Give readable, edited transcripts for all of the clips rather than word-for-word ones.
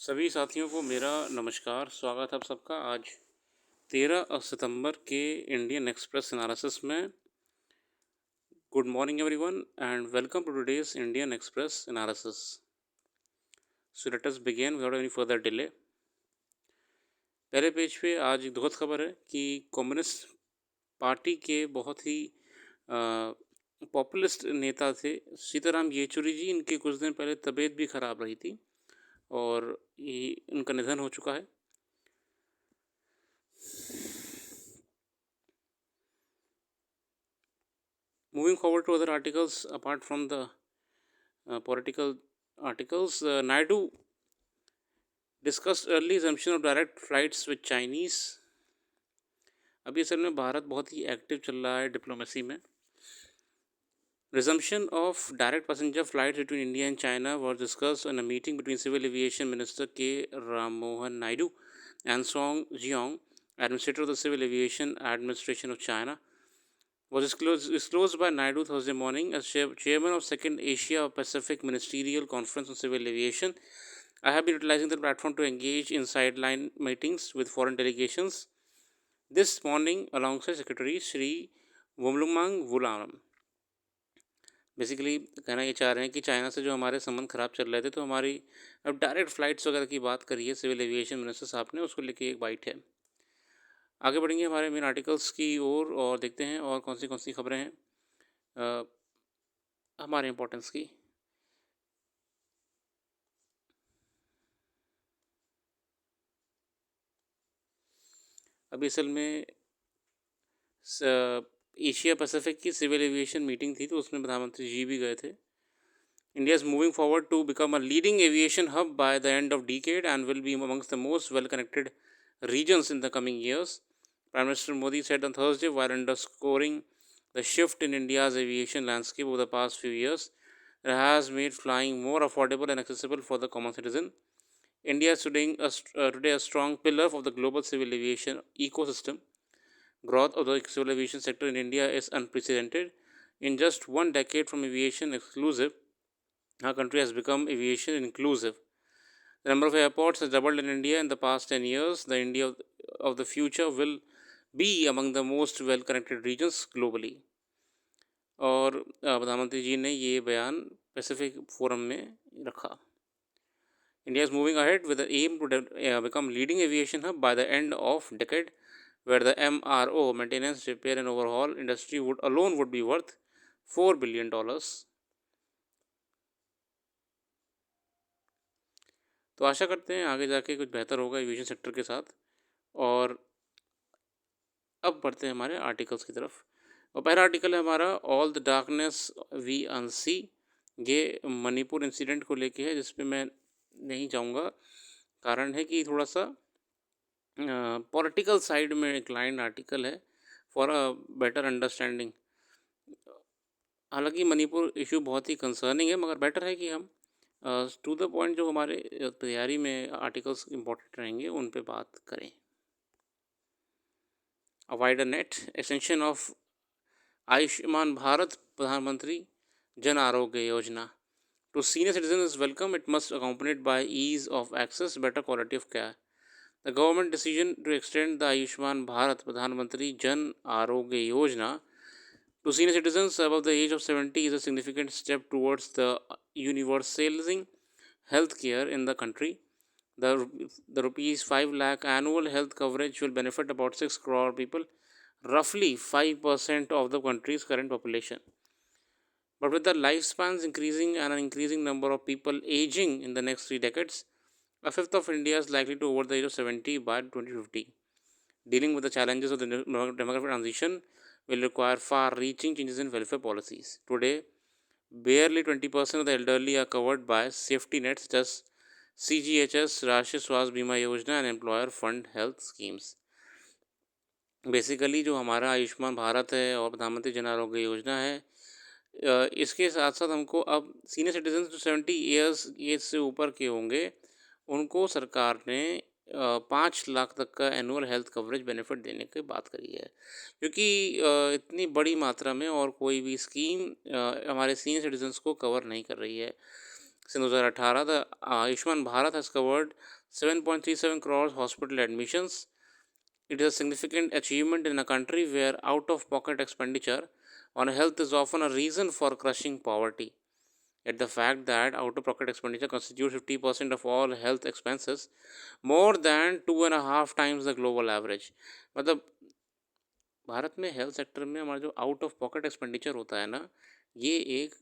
सभी साथियों को मेरा नमस्कार। स्वागत है आप सबका आज 13 सितंबर के इंडियन एक्सप्रेस एनालिसिस में। Good morning everyone and welcome to today's Indian Express analysis. So let us begin without any further delay. पहले पेज पे आज एक दुखद खबर है कि कम्युनिस्ट पार्टी के बहुत ही पॉपुलिस्ट नेता थे सीताराम येचुरी जी। इनके कुछ दिन पहले तबीयत भी खराब रही थी और ये इनका निधन हो चुका है। Moving forward to other articles, apart from the political articles, Naidu discussed early resumption of direct flights with Chinese. अभी असल में भारत बहुत ही एक्टिव चल रहा है डिप्लोमेसी में। Resumption of direct passenger flights between India and China was discussed in a meeting between Civil Aviation Minister K. Ram Mohan Naidu and Song Jiong, Administrator of the Civil Aviation Administration of China. Was disclosed by Naidu Thursday morning as chairman of Second Asia Pacific Ministerial Conference on Civil Aviation. I have been utilizing the platform to engage in sideline meetings with foreign delegations this morning alongside Secretary Shri Wumlumang Vulam. Basically कहना ये चाह रहे हैं कि China से जो हमारे संबंध ख़राब चल रहे थे तो हमारी अब डायरेक्ट फ़्लाइट्स वगैरह की बात करी है सिविल एविएशन मिनिस्टर साहब ने, उसको लेके एक बाइट है। आगे बढ़ेंगे हमारे मेन आर्टिकल्स की ओर और देखते हैं और कौन सी खबरें हैं हमारे इम्पोर्टेंस की। अभी असल में एशिया पैसिफिक की सिविल एविएशन मीटिंग थी तो उसमें प्रधानमंत्री जी भी गए थे। India is moving forward to become a leading aviation hub by the end of decade and will be amongst the most well connected regions in the coming years, Prime Minister Modi said on Thursday while underscoring the shift in India's aviation landscape over the past few years that has made flying more affordable and accessible for the common citizen. India is today a strong pillar of the global civil aviation ecosystem. Growth of the civil aviation sector in India is unprecedented. In just one decade from aviation exclusive, our country has become aviation inclusive. The number of airports has doubled in India in the past 10 years. The India of the future will be among the most well-connected regions globally. और प्रधानमंत्री जी ने ये बयान Pacific forum में रखा। India is moving ahead with the aim to become leading aviation hub by the end of decade, where the MRO maintenance, repair and overhaul industry would be worth $4 billion. तो आशा करते हैं आगे जाके कुछ बेहतर होगा एविएशन सेक्टर के साथ। और अब बढ़ते हैं हमारे आर्टिकल्स की तरफ। और पहला आर्टिकल है हमारा all the darkness we unsee. ये मणिपुर इंसिडेंट को लेके है जिस पे मैं नहीं जाऊंगा। कारण है कि थोड़ा सा पॉलिटिकल साइड में इंक्लाइंड आर्टिकल है फॉर अ बेटर अंडरस्टैंडिंग। हालांकि मणिपुर इशू बहुत ही कंसर्निंग है मगर बेटर है कि हम टू द पॉइंट जो हमारे तैयारी में आर्टिकल्स इम्पोर्टेंट रहेंगे उन पे बात करें। A wider net extension of Ayushman Bharat Pradhan Mantri Jan Arogya Yojana to senior citizens is welcome. It must accompanied by ease of access, better quality of care. The government decision to extend the Ayushman Bharat Pradhan Mantri Jan Arogya Yojana to senior citizens above the age of 70 is a significant step towards the universalizing healthcare in the country. The rupees 5 lakh annual health coverage will benefit about 6 crore people, roughly 5% of the country's current population. But with the lifespans increasing and an increasing number of people aging in the next 3 decades, a fifth of India is likely to over the age of 70 by 2050. Dealing with the challenges of the demographic transition will require far-reaching changes in welfare policies. Today, barely 20% of the elderly are covered by safety nets such as CGHS, राष्ट्रीय स्वास्थ्य बीमा योजना and employer fund health schemes. Basically जो हमारा आयुष्मान भारत है और प्रधानमंत्री जन आरोग्य योजना है, इसके साथ साथ हमको अब सीनियर सिटीजन जो 70 ईयर्स एज से ऊपर के होंगे उनको सरकार ने 5 लाख तक का एनुअल हेल्थ कवरेज बेनिफिट देने की बात करी है। क्योंकि इतनी बड़ी मात्रा में और कोई भी स्कीम हमारे सीनियर सिटीजन्स को कवर नहीं कर रही है। Since 2018, the Ayushman Bharat has covered 7.37 crores hospital admissions. It is a significant achievement in a country where out-of-pocket expenditure on health is often a reason for crushing poverty. Yet the fact that out-of-pocket expenditure constitutes 50% of all health expenses, more than 2.5 times the global average. मतलब भारत में health sector में हमारा जो out of pocket expenditure होता है ना, ये एक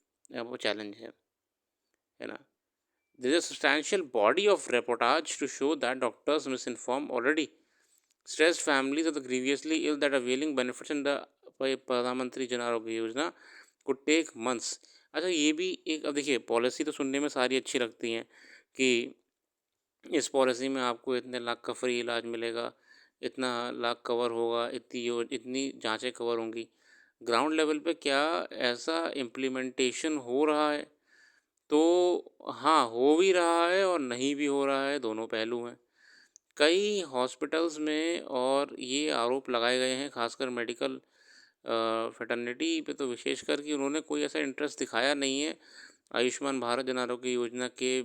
वो चैलेंज है ना. There is a substantial body of reportage to show that doctors misinform already stressed families of the grievously ill that availing benefits in the प्रधानमंत्री Jan Arogya Yojana could take months. अच्छा, ये भी एक, अब देखिए पॉलिसी तो सुनने में सारी अच्छी लगती हैं कि इस पॉलिसी में आपको इतने लाख का फ्री इलाज मिलेगा, इतना लाख कवर होगा, इतनी जांचें कवर होंगी. ग्राउंड लेवल पे क्या ऐसा इम्प्लीमेंटेशन हो रहा है? तो हाँ, हो भी रहा है और नहीं भी हो रहा है, दोनों पहलू हैं. कई हॉस्पिटल्स में और ये आरोप लगाए गए हैं, खासकर मेडिकल फैटर्निटी पे तो विशेषकर, कि उन्होंने कोई ऐसा इंटरेस्ट दिखाया नहीं है आयुष्मान भारत जन आरोग्य योजना के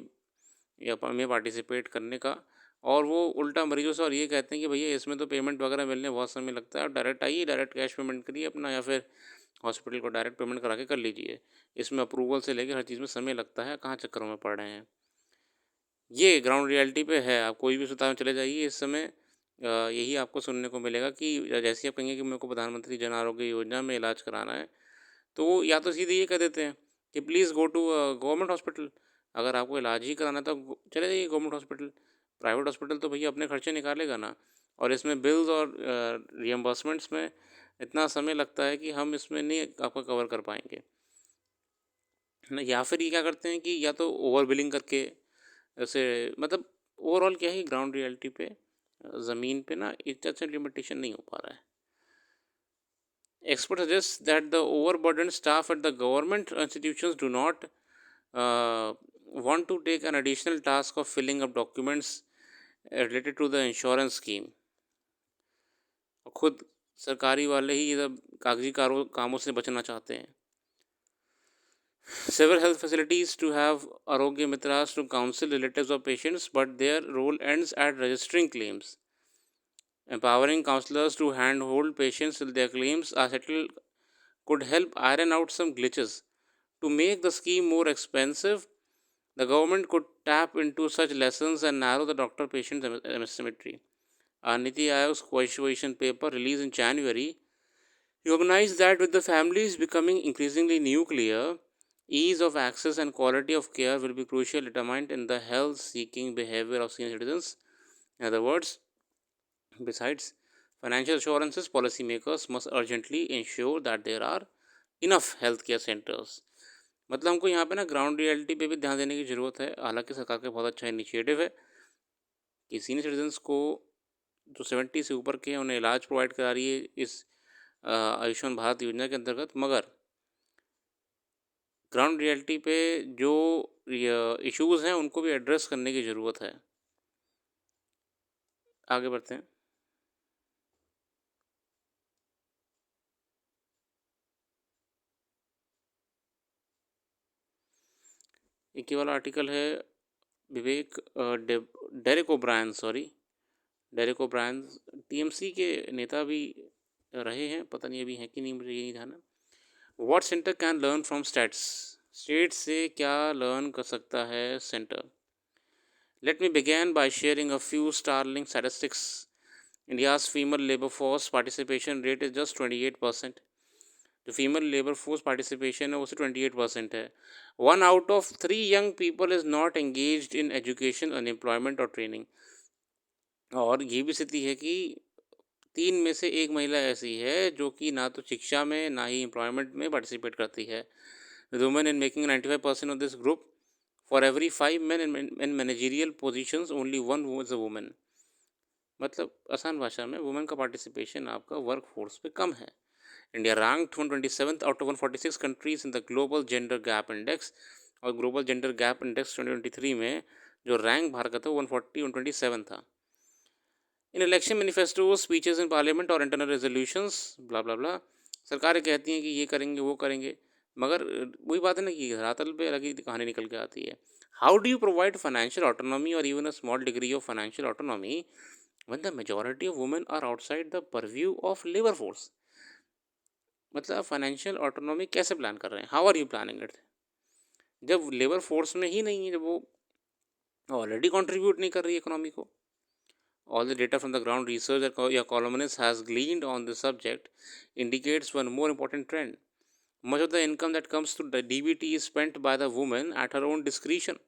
या में पार्टिसिपेट करने का. और वो उल्टा मरीजों से और ये कहते हैं कि भैया इसमें तो पेमेंट वगैरह मिलने बहुत समय लगता है, और डायरेक्ट आइए, डायरेक्ट कैश पेमेंट करिए अपना, या फिर हॉस्पिटल को डायरेक्ट पेमेंट करा के कर लीजिए. इसमें अप्रूवल से लेकर हर चीज़ में समय लगता है, कहाँ चक्करों में पड़ रहे हैं. ये ग्राउंड रियलिटी पे है. आप कोई भी अस्पताल में चले जाइए इस समय, यही आपको सुनने को मिलेगा कि जैसे ही आप कहेंगे कि मेरे को प्रधानमंत्री जन आरोग्य योजना में इलाज कराना है, तो या तो सीधे ये कह देते हैं कि please go to government hospital. अगर आपको इलाज ही कराना है तो चले जाइए गवर्नमेंट हॉस्पिटल. प्राइवेट हॉस्पिटल तो भैया अपने खर्चे निकालेगा ना, और इसमें बिल्स और रियम्बर्समेंट्स में इतना समय लगता है कि हम इसमें नहीं आपका कवर कर पाएंगे ना. या फिर ये क्या करते हैं कि या तो ओवर बिलिंग करके, ऐसे मतलब ओवरऑल क्या है, ग्राउंड रियलिटी पे ज़मीन पे ना इतना अच्छा इम्प्लीमेंटेशन नहीं हो पा रहा है. Experts suggest that the overburdened staff at the government institutions do not want to take an additional task of filling up documents related to the insurance scheme. खुद सरकारी वाले ही ये सब कागजी कामों से बचना चाहते हैं. Several health facilities to have Arogya Mitras to counsel relatives of patients, but their role ends at registering claims. Empowering counselors to handhold patients till their claims are settled could help iron out some glitches. To make the scheme more expensive, the government could tap into such lessons and narrow the doctor-patient asymmetry. A Niti Aayog's question paper released in January recognized that with the families becoming increasingly nuclear, ease of access and quality of care will be crucial determinant in the health-seeking behavior of senior citizens. In other words, besides financial assurances, policymakers must urgently ensure that there are enough healthcare centers. मतलब हमको यहाँ पे ना ground reality पे भी ध्यान देने की ज़रूरत है. हालांकि सरकार का बहुत अच्छा इनिशिएटिव है कि सीनियर सिटीजन्स को जो 70 से ऊपर के हैं उन्हें इलाज प्रोवाइड करा रही है इस आयुष्मान भारत योजना के अंतर्गत, मगर ग्राउंड रियलिटी पे जो इश्यूज़ हैं उनको भी एड्रेस करने की ज़रूरत है. आगे बढ़ते हैं. एक ये वाला आर्टिकल है विवेक डेरेक ओब्रायन टीएमसी के नेता भी रहे हैं, पता नहीं अभी हैं कि नहीं, मुझे ये नहीं ध्यान है. What centre can learn from states. State से क्या लर्न कर सकता है centre. Let me begin by sharing a few startling statistics. India's female labour force participation rate is just 28%. जो फीमेल लेबर फोर्स पार्टिसिपेशन है वो सिर्फ 28% है. 1 out of 3 young people is not engaged in education, unemployment और training. और ये भी स्थिति है कि 3 में से 1 महिला ऐसी है जो कि ना तो शिक्षा में ना ही एम्प्लॉयमेंट में पार्टिसिपेट करती है. Women in making 95% of this group. For every 5 men in managerial positions only 1 is a woman. मतलब आसान भाषा में वुमेन का पार्टिसिपेशन आपका वर्क फोर्स पे कम है. India ranked 127th out of 146 countries in the global gender gap index. और ग्लोबल जेंडर गैप इंडेक्स 2023 में जो रैंक भारत का था 127 था. In election manifesto, speeches in parliament और internal resolutions blah blah blah, सरकारें कहती हैं कि ये करेंगे वो करेंगे, मगर वही बात है ना कि धरातल पे अलग ही कहानी निकल के आती है. How do you provide financial autonomy or even a small degree of financial autonomy when the majority of women are outside the purview of labor force? मतलब फाइनेंशियल ऑटोनॉमी कैसे प्लान कर रहे हैं? How are you planning it? जब labour force में ही नहीं है, जब वो ऑलरेडी कंट्रीब्यूट नहीं कर रही इकोनॉमी को. All the data from the ground research that your columnist has gleaned on this subject indicates one more important trend. Much of the income that comes to the DBT is spent by the woman at her own discretion.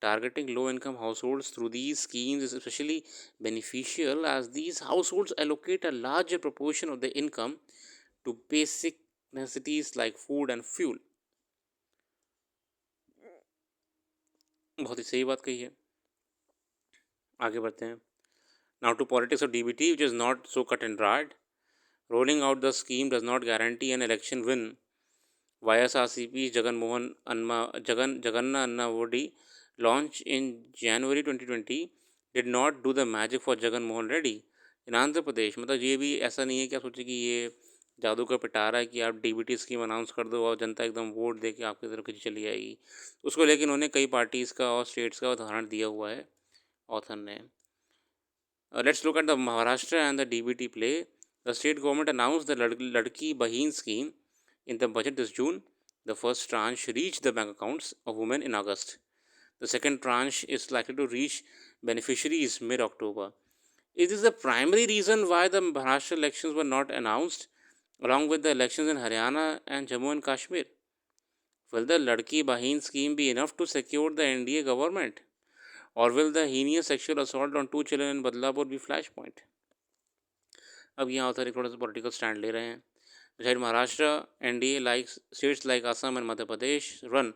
Targeting low income households through these schemes is especially beneficial as these households allocate a larger proportion of their income to basic necessities like food and fuel. बहुत ही सही बात कही है. आगे बढ़ते हैं. Now to politics of DBT, which is not so cut and dried. Rolling out the scheme does not guarantee an election win. YSRCP Jaganna Anna Vodi launch in January 2020 did not do the magic for Jagan Mohan Reddy. In Andhra Pradesh मतलब ये भी ऐसा नहीं है कि आप सोचिए कि ये जादू का पिटारा है कि आप DBT स्कीम अनाउंस कर दो और जनता एकदम वोट दे के आपकी तरफ खींची चली आएगी. उसको लेकिन उन्होंने कई पार्टीज़ का और स्टेट्स का उदाहरण दिया हुआ है ऑथर ने. Let's look at the Maharashtra and the DBT play. The state government announced the Ladki Bahin scheme in the budget this June. The first tranche reached the bank accounts of women in August. The second tranche is likely to reach beneficiaries mid-October. Is this the primary reason why the Maharashtra elections were not announced, along with the elections in Haryana and Jammu and Kashmir? Will the Ladki Bahin scheme be enough to secure the NDA government? Or will the heinous sexual assault on 2 children in Badlapur be flashpoint? अब यहाँ author एक थोड़ा सा political stand ले रहे हैं. Besides Maharashtra, NDA like states like Assam and Madhya Pradesh run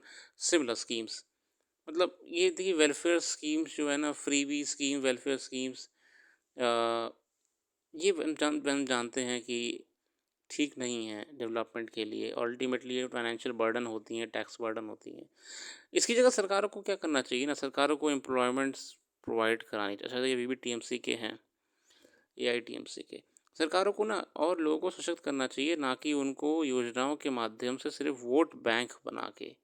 similar schemes. मतलब ये देखिए वेलफेयर स्कीम्स जो है ना, freebie scheme, welfare schemes, ये हम जानते हैं कि ठीक नहीं है डेवलपमेंट के लिए. अल्टीमेटली ये फाइनेंशियल बर्डन होती हैं, टैक्स बर्डन होती हैं. इसकी जगह सरकारों को क्या करना चाहिए ना, सरकारों को एम्प्लॉयमेंट्स प्रोवाइड करानी चाहिए. अच्छा, ये भी TMC के हैं, AITMC के. सरकारों को ना और लोगों को सशक्त करना चाहिए, ना कि उनको योजनाओं के माध्यम से सिर्फ वोट बैंक बना के,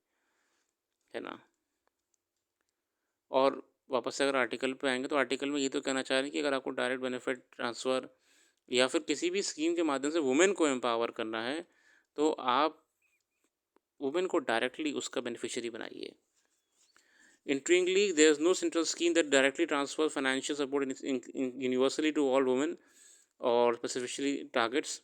है ना. और वापस से अगर आर्टिकल पे आएंगे तो आर्टिकल में ये तो कहना चाह रहे हैं कि अगर आपको डायरेक्ट बेनिफिट ट्रांसफ़र या फिर किसी भी स्कीम के माध्यम से वुमेन को एम्पावर करना है तो आप वुमेन को डायरेक्टली उसका बेनिफिशियरी बनाइए. Intriguingly, there is no central scheme that directly transfers financial support universally to all women or specifically targets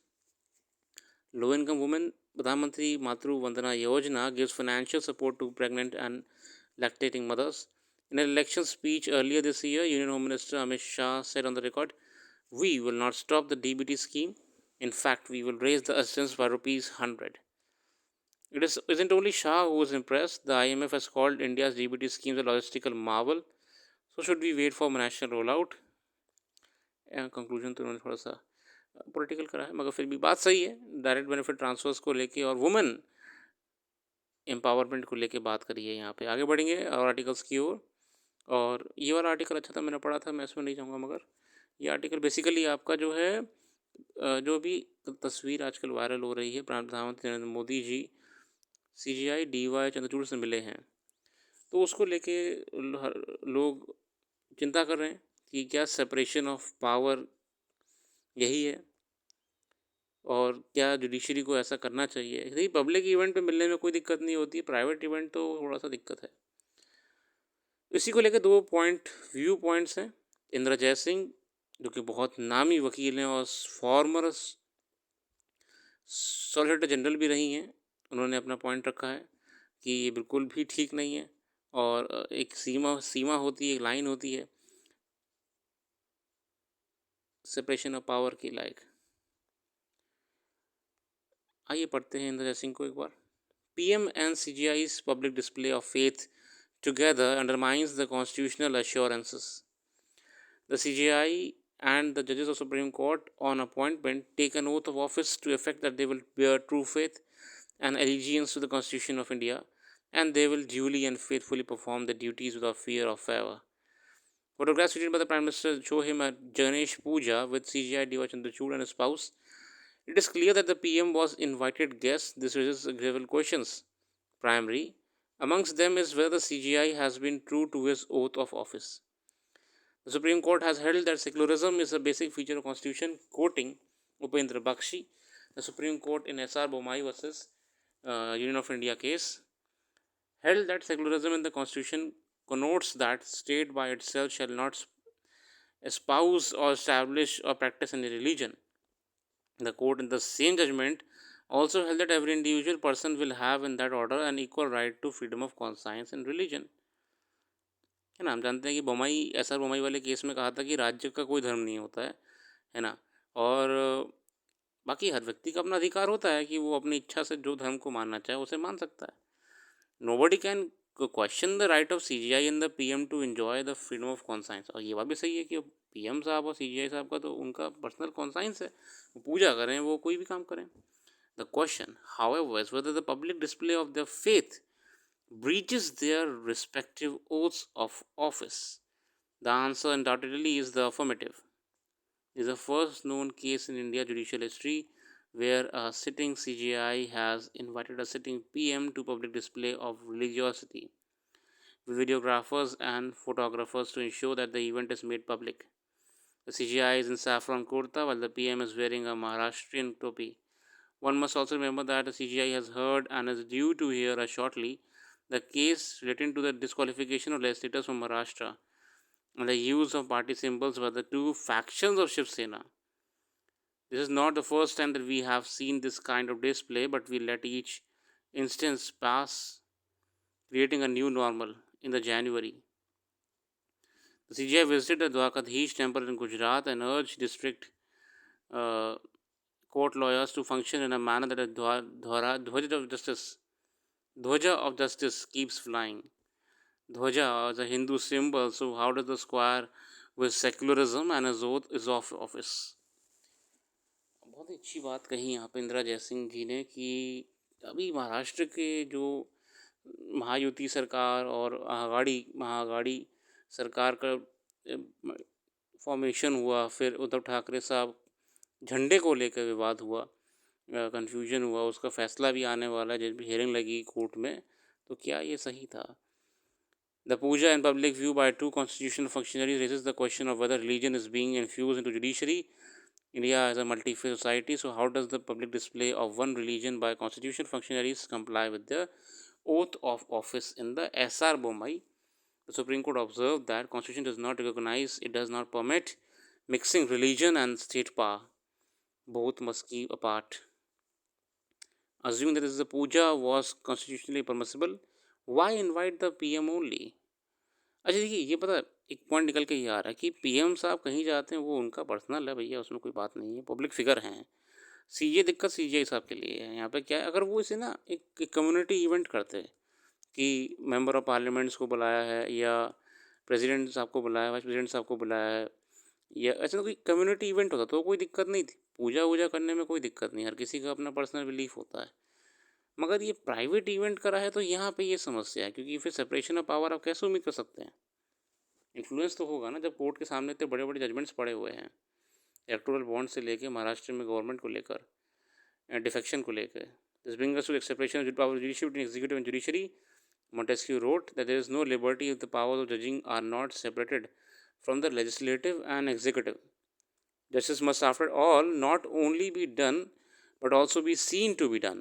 low-income women. Pradhan Mantri Matru Vandana Yojana gives financial support to pregnant and lactating mothers. In an election speech earlier this year, Union Home Minister Amit Shah said on the record, "We will not stop the DBT scheme. In fact, we will raise the assistance by ₹100." It isn't only Shah who was impressed. The IMF has called India's DBT schemes a logistical marvel. So should we wait for national rollout? Conclusion तो उन्होंने थोड़ा सा political करा है, मगर फिर भी बात सही है. डायरेक्ट बेनिफिट ट्रांसफर्स को लेके और वुमेन एम्पावरमेंट को लेके बात करी है. यहाँ पे आगे बढ़ेंगे और आर्टिकल्स की ओर. और ये वाला आर्टिकल अच्छा था, मैंने पढ़ा था, मैं इसमें नहीं जाऊँगा. मगर ये आर्टिकल बेसिकली आपका जो है, जो भी तस्वीर आजकल वायरल हो रही है, प्रधानमंत्री नरेंद्र मोदी जी CGI DY चंद्रचूड़ से मिले हैं, तो उसको लेके लोग चिंता कर रहे हैं कि क्या सेपरेशन ऑफ पावर यही है और क्या जुडिशरी को ऐसा करना चाहिए. यही पब्लिक इवेंट पे मिलने में कोई दिक्कत नहीं होती, प्राइवेट इवेंट तो थोड़ा सा दिक्कत है. इसी को लेकर 2 व्यू पॉइंट्स हैं. इंदिरा जयसिंह जो कि बहुत नामी वकील हैं और फॉर्मर सॉलिसिटर जनरल भी रही हैं, उन्होंने अपना पॉइंट रखा है कि ये बिल्कुल भी ठीक नहीं है और एक सीमा होती है, एक लाइन होती है सेपरेशन ऑफ पावर की लायक. आइए पढ़ते हैं इंदिरा जयसिंह को एक बार. PM and CGI's public display of faith together undermines the constitutional assurances. The CGI and the judges of Supreme Court on appointment take an oath of office to effect that they will bear true faith and allegiance to the Constitution of India, and they will duly and faithfully perform their duties without fear or favor. Photographs tweeted by the Prime Minister show him at Ganesh Puja with CGI DY Chandrachud and his spouse. It is clear that the PM was invited guest. This raises several questions. Primary, Amongst them is whether the CGI has been true to his oath of office. The Supreme Court has held that secularism is a basic feature of Constitution, quoting Upendra Bakshi. The Supreme Court in S.R. Bomai versus Union of India case held that secularism in the Constitution connotes that state by itself shall not espouse or establish or practice any religion. The court in the same judgment also held that every individual person will have in that order an equal right to freedom of conscience and religion. है ना, हम जानते हैं कि Bommai S R Bommai वाले case में कहा था कि राज्य का कोई धर्म नहीं होता है ना, और बाकी हर व्यक्ति का अपना अधिकार होता है कि वो अपनी इच्छा से जो धर्म को मानना चाहे उसे मान सकता है. Nobody can question the right of CGI and the PM to enjoy the freedom of conscience. और ये बात भी सही है कि PM साहब और CGI साहब का तो उनका पर्सनल कॉन्साइंस है, वो पूजा करें, वो कोई भी काम करें. The question however is whether the public display of the faith breaches their respective oaths of office. The answer undoubtedly is the affirmative. It is the first known case in India judicial history where a sitting CGI has invited a sitting PM to public display of religiosity with videographers and photographers to ensure that the event is made public. The CGI is in saffron kurta while the PM is wearing a Maharashtrian topi. One must also remember that the CGI has heard and is due to hear shortly the case relating to the disqualification of legislators from Maharashtra and the use of party symbols by the two factions of Shiv Sena. This is not the first time that we have seen this kind of display, but we let each instance pass, creating a new normal. In the January, the CGI visited the Dwarkadhish temple in Gujarat and urged district court lawyers to function in a manner that a Dhwaja of justice keeps flying. Dhwaja is a Hindu symbol, so how does the square with secularism and his oath is of office? बहुत ही अच्छी बात कही यहाँ पे इंदिरा जयसिंह जी ने कि अभी महाराष्ट्र के जो महायुति सरकार और महाअगाड़ी सरकार का फॉर्मेशन हुआ, फिर उद्धव ठाकरे साहब झंडे को लेकर विवाद हुआ, कन्फ्यूजन हुआ, उसका फैसला भी आने वाला है, जिस भी हियरिंग लगी कोर्ट में, तो क्या ये सही था? The puja in public view by two constitutional functionaries raises the question of whether religion is being infused into judiciary. India is a multi-faith society, so how does the public display of one religion by constitutional functionaries comply with the oath of office in the S.R. Bomai? The Supreme Court observed that Constitution does not recognize, it does not permit mixing religion and state power. Both must keep apart. Assuming that the puja was constitutionally permissible, why invite the PM only? अच्छा देखिए, ये पता एक point निकल के ये आ रहा है कि PM साहब कहीं जाते हैं वो उनका पर्सनल है भैया, उसमें कोई बात नहीं है, पब्लिक फिगर हैं. ये दिक्कत CGI साहब के लिए है. यहाँ पे क्या है, अगर वो इसे ना एक कम्युनिटी इवेंट करते कि मेंबर ऑफ पार्लियामेंट्स को बुलाया है या प्रेसिडेंट साहब को बुलाया है, वाइस प्रेसिडेंट साहब को बुलाया है, या ऐसा कोई कम्युनिटी इवेंट होता तो कोई दिक्कत नहीं थी, पूजा वूजा करने में कोई दिक्कत नहीं, हर किसी का अपना पर्सनल बिलीफ होता है. मगर ये प्राइवेट इवेंट करा है तो यहाँ पे ये समस्या है, क्योंकि फिर सेपरेशन ऑफ पावर आप कैसे उम्मीद कर सकते हैं? इन्फ्लुएंस तो होगा ना, जब कोर्ट के सामने इतने बड़े बड़े जजमेंट्स पड़े हुए हैं, इलेक्टोरल बॉन्ड से लेके महाराष्ट्र में गवर्नमेंट को लेकर, डिफेक्शन को लेकर. This brings us to separation of power judiciary between executive and judiciary. Montesquieu wrote that there is no liberty if the powers of judging are not separated from the legislative and executive. Justice must, after all, not only be done but also be seen to be done.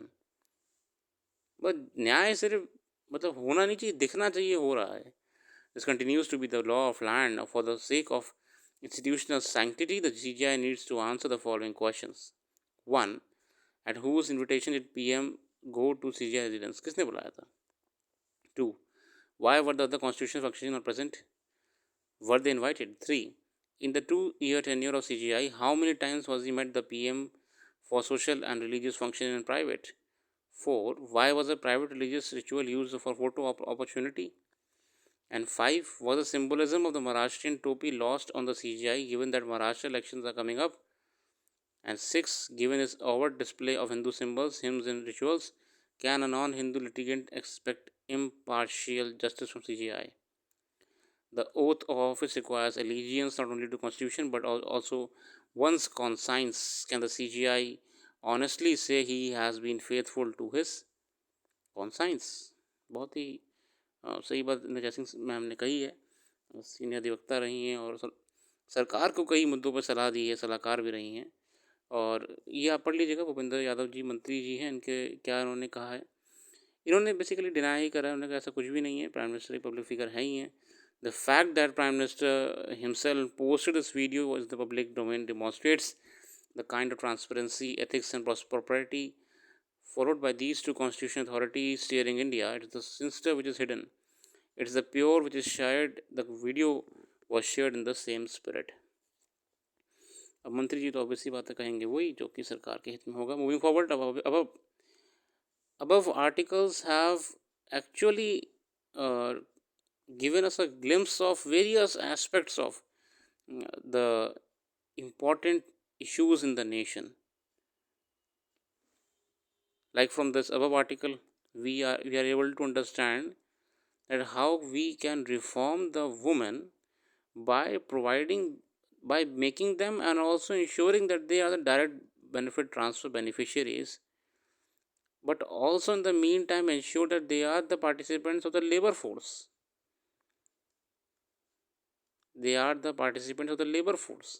But न्याय सिर्फ मतलब होना नहीं चाहिए, दिखना चाहिए हो रहा है. This continues to be the law of land. For the sake of institutional sanctity, the CGI needs to answer the following questions. 1. At whose invitation did PM go to CGI residence? किसने बुलाया था? 2. Why were the other constitutional functions not present? Were they invited? 3. In the 2-year tenure of CGI, how many times was he met the PM for social and religious function in private? 4. Why was a private religious ritual used for photo opportunity? And 5. Was the symbolism of the Maharashtrian topi lost on the CGI given that Maharashtra elections are coming up? And 6. Given his overt display of Hindu symbols, hymns and rituals, can a non-Hindu litigant expect impartial justice from CGI? The oath of office requires allegiance not only to constitution but also one's conscience. Can the CGI honestly say he has been faithful to his conscience? बहुत ही सही बात इंद्रजा Singh ma'am ने कही है, senior अधिवक्ता रही हैं और सरकार को कई मुद्दों पर सलाह दी है, सलाहकार भी रही हैं। और ये आप पढ़ लीजिएगा, भूपेंद्र यादव जी मंत्री जी हैं, इनके क्या इन्होंने कहा है। इन्होंने बेसिकली डिनाई ही करा है, उन्होंने कहा ऐसा कुछ भी नहीं है, प्राइम मिनिस्टर एक पब्लिक फिगर है ही हैं। The fact that prime minister himself posted this video was the public domain demonstrates the kind of transparency, ethics, and propriety followed by these two constitutional authorities steering India. It is the sinister which is hidden. It is the pure which is shared. The video was shared in the same spirit. अब मंत्री जी तो obviously बातें कहेंगे वही जो कि सरकार के हित में होगा. Moving forward, above articles have actually given us a glimpse of various aspects of the important issues in the nation. Like from this above article, we are able to understand that how we can reform the women by making them and also ensuring that they are the direct benefit transfer beneficiaries, but also in the meantime ensure that they are the participants of the labor force. They are the participants of the labor force.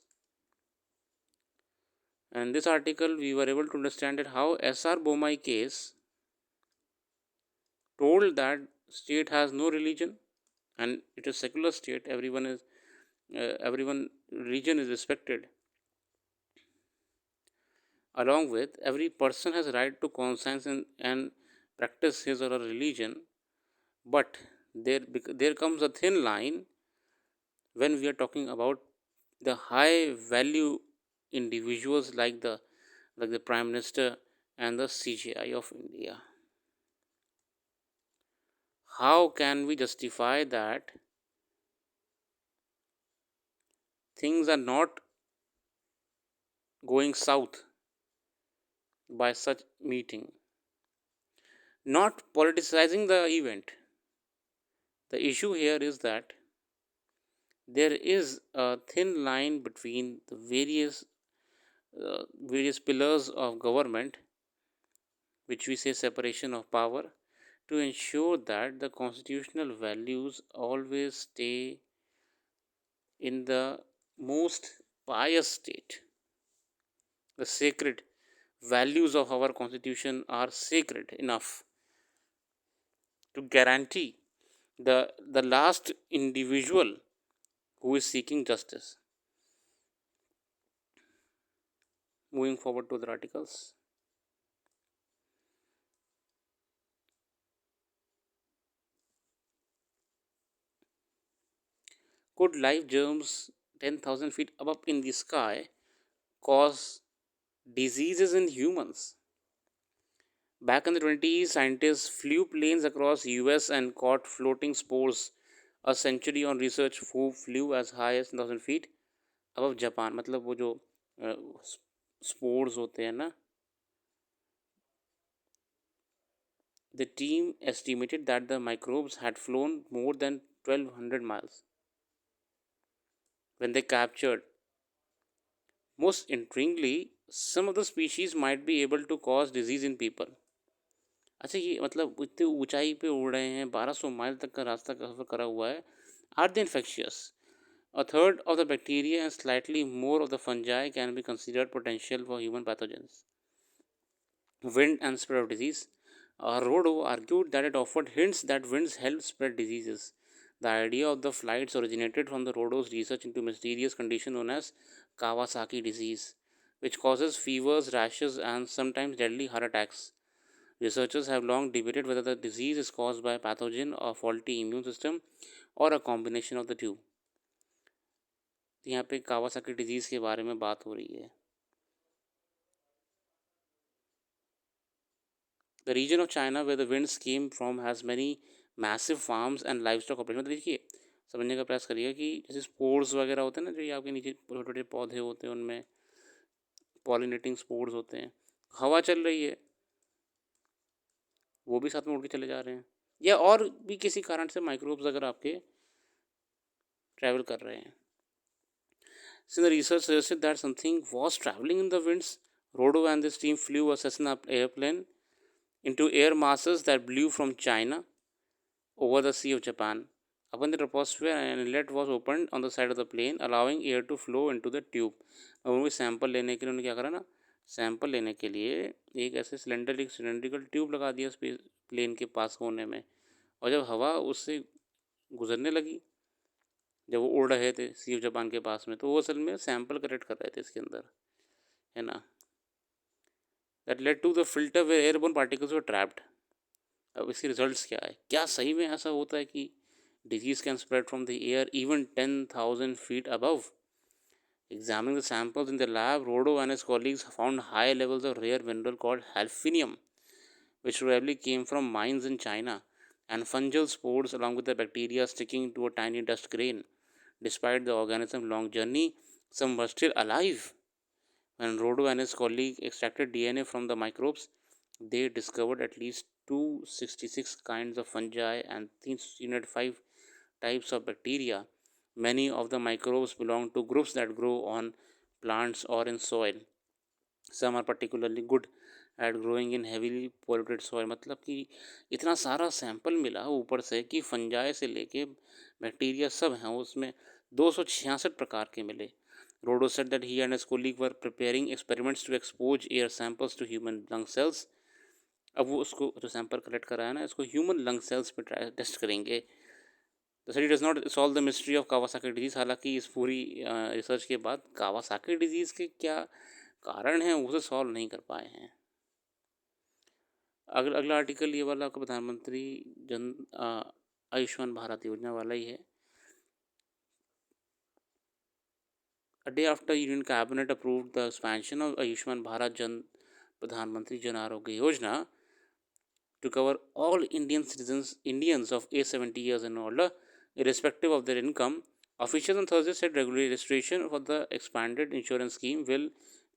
And this article we were able to understand that how SR Bomai case told that state has no religion and it is secular state, everyone religion is respected. Along with every person has right to conscience and practice his or her religion, but there comes a thin line when we are talking about the high value individuals like the Prime Minister and the CGI of India. How can we justify that things are not going south by such meeting? Not politicizing the event. The issue here is that there is a thin line between the various pillars of government, which we say separation of power, to ensure that the constitutional values always stay in the most pious state. The sacred values of our constitution are sacred enough to guarantee the last individual who is seeking justice. Moving forward to the articles. Could live germs 10,000 feet above in the sky cause diseases in humans? Back in the 20s, scientists flew planes across US and caught floating spores. A century on research who flew as high as 10,000 feet above Japan. मतलब वो जो spores होते हैं ना, the team estimated that the microbes had flown more than 1200 miles when they captured. Most intriguingly, some of the species might be able to cause disease in people. अच्छा, ये मतलब इतने ऊंचाई पे उड़ रहे हैं, 1200 माइल तक का रास्ता कवर करा हुआ है. Are they infectious? A third of the bacteria and slightly more of the fungi can be considered potential for human pathogens. Wind and spread of disease. Rodo argued that it offered hints that winds help spread diseases. The idea of the flights originated from the Rodo's research into mysterious condition known as Kawasaki disease, which causes fevers, rashes, and sometimes deadly heart attacks. Researchers have long debated whether the disease is caused by a pathogen or faulty immune system or a combination of the two. यहाँ पे Kawasaki disease के बारे में बात हो रही है. The region of China where the winds came from has many massive farms and livestock operations. मतलब देखिए, समझने का प्रयास करिएगा कि जैसे स्पोर्स वगैरह होते हैं ना, जो ये आपके नीचे छोटे छोटे पौधे होते हैं, उनमें पॉलिनेटिंग स्पोर्स होते हैं. हवा चल रही है, वो भी साथ में उड़ के चले जा रहे हैं, या और भी किसी कारण से माइक्रोब्स अगर आपके ट्रैवल कर रहे हैं. Since the research suggested that something was traveling in the winds, Rodo and his team flew a Cessna airplane into air masses that blew from China over the Sea of Japan. Upon the troposphere, an inlet was opened on the side of the plane, allowing air to flow into the tube. अब उनको sample लेने के लिए उन्होंने क्या करा ना, sample लेने के लिए एक ऐसे सिलेंड्रिकल ट्यूब लगा दिया स्पेस प्लेन के पास होने में, और जब हवा उससे गुजरने लगी, जब वो उड़ रहे थे सी ऑफ जापान के पास में, तो वो असल में सैंपल कलेक्ट कर रहे थे इसके अंदर, है ना. That led to the filter where airborne particles were trapped. अब इसके रिजल्ट्स क्या है, क्या सही में ऐसा होता है कि disease can spread from the air even 10,000 feet above? Examining the samples in the lab, Rodo and his colleagues found high levels of rare mineral called halphinium, which probably came from mines in China, and fungal spores along with the bacteria sticking to a tiny dust grain. Despite the organism's long journey, some were still alive. When Rodo and his colleague extracted DNA from the microbes, they discovered at least 266 kinds of fungi and 305 types of bacteria. Many of the microbes belong to groups that grow on plants or in soil. Some are particularly good at growing in heavily polluted soil. मतलब कि इतना सारा sample मिला ऊपर से कि fungi से लेके बैक्टीरिया सब हैं उसमें, 266 प्रकार के मिले. Rodo said that he and his colleague were preparing experiments to expose air samples to human lung cells. अब वो उसको जो सैंपल कलेक्ट कराया ना, इसको ह्यूमन लंग सेल्स पे टेस्ट करेंगे. The study does not solve the mystery of Kawasaki disease. हालांकि इस पूरी रिसर्च के बाद कावासाकी डिजीज़ के क्या कारण हैं उसे सॉल्व नहीं कर पाए हैं. अगला आर्टिकल ये वाला आपका प्रधानमंत्री जन आयुष्मान भारत योजना वाला ही है. A day after Union Cabinet approved the expansion of Ayushman Bharat Jan Pradhan Jan Arogya Yojana to cover all Indians of age 70 years and older, irrespective of their income, officials on Thursday said registration for the expanded insurance scheme will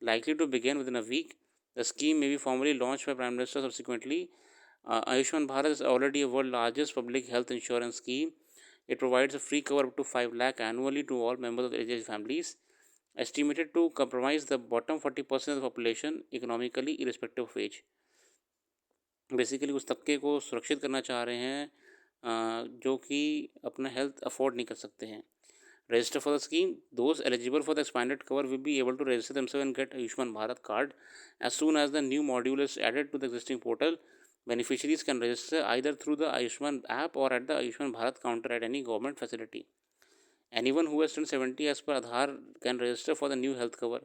likely to begin within a week. The scheme may be formally launched by Prime Minister subsequently. Ayushman Bharat is already the world's largest public health insurance scheme. It provides a free cover up to 5 lakh annually to all members of the aged families, estimated to comprise the bottom 40% of the population economically irrespective of age. Basically उस तबके को सुरक्षित करना चाह रहे हैं जो कि अपना हेल्थ अफोर्ड नहीं कर सकते हैं. Register for the scheme. Those eligible for the expanded cover will be able to register themselves and get Ayushman Bharat card as soon as the new module is added to the existing portal. Beneficiaries can register either through the Ayushman app or at the Ayushman Bharat counter at any government facility. Anyone who has turned 70 as per Aadhaar can register for the new health cover.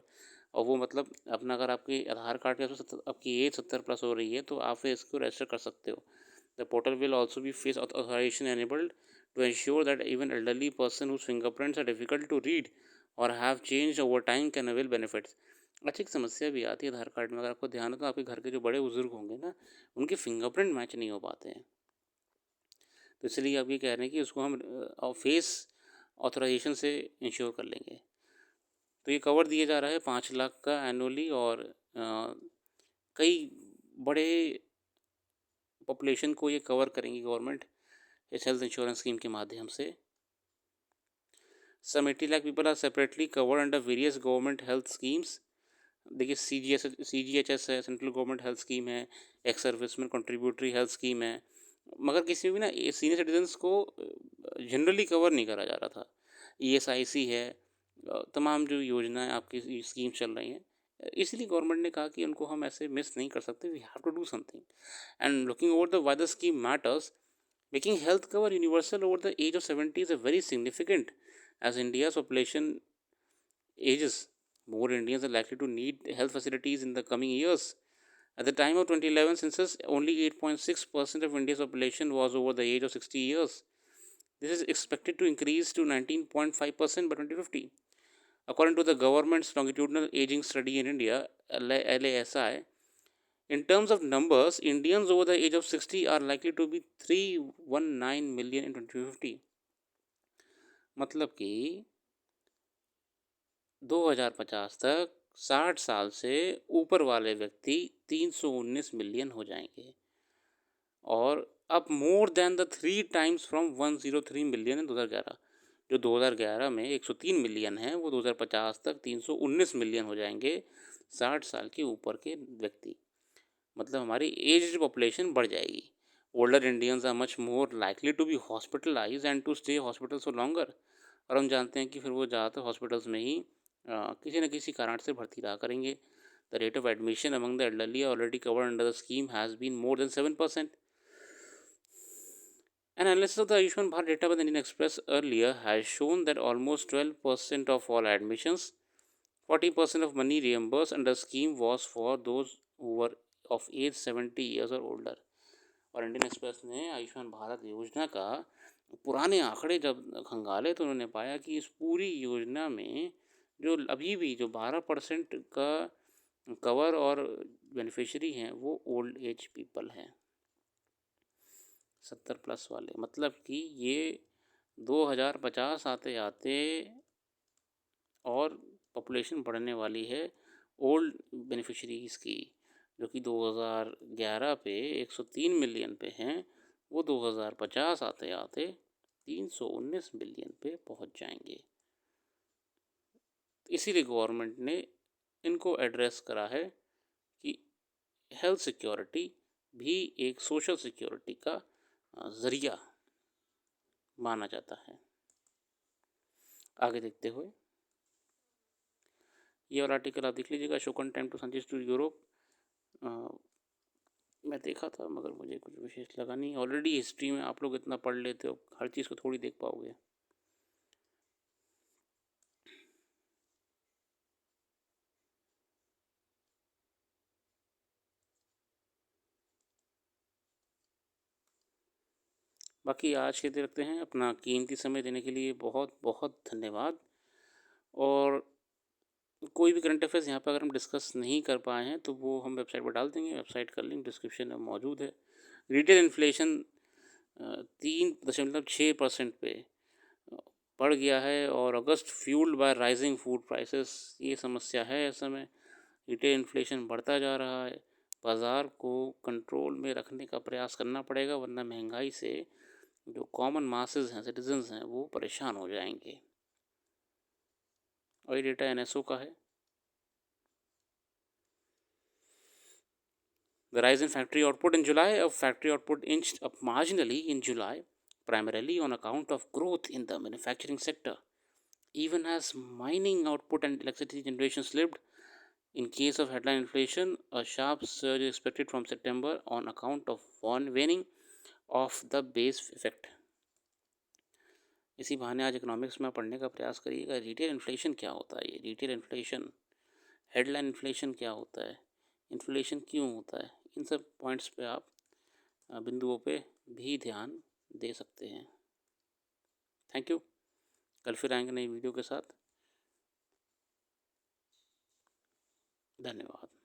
और वो मतलब अपना अगर आपके आधार card के आपकी as 70 plus हो रही है तो आप फिर इसको रजिस्टर कर सकते हो. The portal will also be face authorisation enabled to ensure that even elderly person whose fingerprints are difficult to read or have changed over time can avail benefits. अच्छी एक समस्या भी आती है आधार कार्ड में, अगर आपको ध्यान हो तो आपके घर के जो बड़े बुजुर्ग होंगे ना, उनके फिंगरप्रिंट मैच नहीं हो पाते हैं, तो इसलिए आप ये कह रहे हैं कि उसको हम फेस ऑथराइजेशन से इंश्योर कर लेंगे. तो ये कवर दिया जा रहा है 5 लाख का एनुअली, और कई बड़े पॉपुलेशन को ये कवर करेंगी गवर्नमेंट इस हेल्थ इंश्योरेंस स्कीम के माध्यम से. Some 80 lakh people are separately covered under various government health schemes. देखिए CGHS है, सेंट्रल गवर्नमेंट हेल्थ स्कीम है, ex serviceman contributory health scheme है, मगर किसी में भी ना सीनियर सिटीजन्स को जनरली कवर नहीं करा जा रहा था. ESIC है, तमाम जो योजनाएं आपकी स्कीम चल रही हैं, इसलिए गवर्नमेंट ने कहा कि उनको हम ऐसे मिस नहीं कर सकते, we have to do something. And looking over the why the scheme matters, making health cover universal over the age of 70 is a very significant. As India's population ages, more Indians are likely to need health facilities in the coming years. At the time of 2011 census, only 8.6% of India's population was over the age of 60 years. This is expected to increase to 19.5% by 2050. According to the government's longitudinal aging study in India, LASI, in terms of numbers, Indians over the age of 60 are likely to be 319 million in 2050. मतलब कि 2050 तक 60 साल से ऊपर वाले व्यक्ति 319 million हो जाएंगे, और अब more than the 3 times from 103 million in 2011. जो 2011 में 103 मिलियन है, वो 2050 तक 319 मिलियन हो जाएंगे 60 साल के ऊपर के व्यक्ति. मतलब हमारी एज पॉपुलेशन बढ़ जाएगी. older Indians are much more likely to be hospitalized and to stay hospital so longer. और हम जानते हैं कि फिर वो ज़्यादातर हॉस्पिटल्स में ही किसी न किसी कारण से भर्ती रहा करेंगे. The rate of admission among the elderly already covered under the scheme has been more than 7%. An analysis of the Ayushman Bharat data by the Indian Express earlier has shown that almost 12% of all admissions, 40% of money reimbursed under the scheme was for those who were of age 70 years or older. और Indian express ने आयुष्मान भारत योजना का पुराने आंकड़े जब खंगाले तो उन्होंने पाया कि इस पूरी योजना में जो अभी भी जो 12% का कवर और बेनिफिशियरी हैं वो ओल्ड एज पीपल हैं, 70+ वाले. मतलब कि ये 2050 आते आते और पॉपुलेशन बढ़ने वाली है ओल्ड बेनिफिशरीज़ की, जो कि 2011 पे 103 मिलियन पे हैं, वो 2050 आते आते 319 मिलियन पे पहुंच जाएंगे. इसीलिए गवर्नमेंट ने इनको एड्रेस करा है कि हेल्थ सिक्योरिटी भी एक सोशल सिक्योरिटी का ज़रिया माना जाता है. आगे देखते हुए ये वाला आर्टिकल आप देख लीजिएगा, शोकन टाइम टू संचिस टू यूरोप. मैं देखा था मगर मुझे कुछ विशेष लगा नहीं. ऑलरेडी हिस्ट्री में आप लोग इतना पढ़ लेते हो, हर चीज़ को थोड़ी देख पाओगे. बाकी आज के लिए रखते हैं. अपना कीमती समय देने के लिए बहुत बहुत धन्यवाद. और कोई भी करंट अफेयर्स यहाँ पर अगर हम डिस्कस नहीं कर पाए हैं तो वो हम वेबसाइट पर डाल देंगे. वेबसाइट का लिंक डिस्क्रिप्शन में मौजूद है. रिटेल इन्फ्लेशन 3.6% पे बढ़ गया है और August fueled by rising food prices. ये समस्या है इस समय. रिटेल इन्फ्लेशन बढ़ता जा रहा है. बाज़ार को कंट्रोल में रखने का प्रयास करना पड़ेगा, वरना महंगाई से जो कॉमन मासेस हैं, सिटीजन्स हैं, वो परेशान हो जाएंगे. और ये डेटा NSO का है. The rise in factory output in July. Factory output inched up marginally in July, primarily on account of growth in the manufacturing sector, even as mining output and electricity generation slipped. In case of headline inflation, a sharp surge is expected from September on account of waning of the base effect. इसी बहाने आज economics में पढ़ने का प्रयास करिएगा. Retail inflation क्या होता है, ये रिटेल इन्फ्लेशन, हेडलाइन इन्फ्लेशन क्या होता है, इन्फ्लेशन क्यों होता है, इन सब पॉइंट्स पे आप बिंदुओं पे भी ध्यान दे सकते हैं. Thank you. कल फिर आएंगे नई वीडियो के साथ. धन्यवाद.